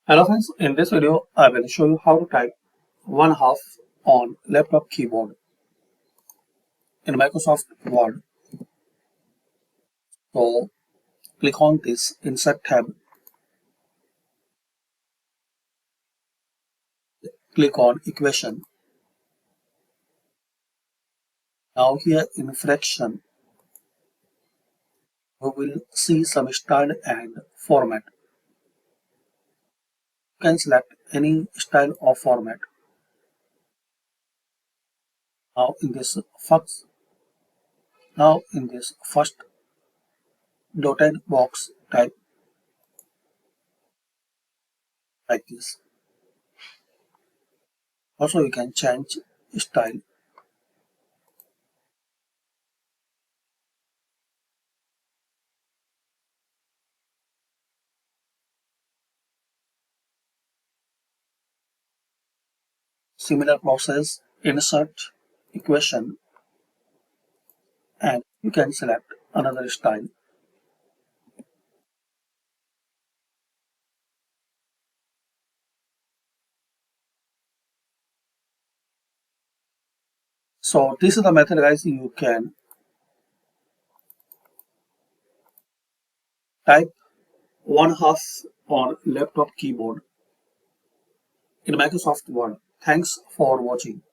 Hello friends, in this video I will show you how to type one half on laptop keyboard in Microsoft Word. So click on this Insert tab, click on Equation. Now here in Fraction you will see some style and format. You can select any style or format. Now in this first dotted box type like this. Also you can change style. Similar process, insert equation, and you can select another style. So this is the method guys. You can type one half on laptop keyboard in Microsoft Word. Thanks for watching.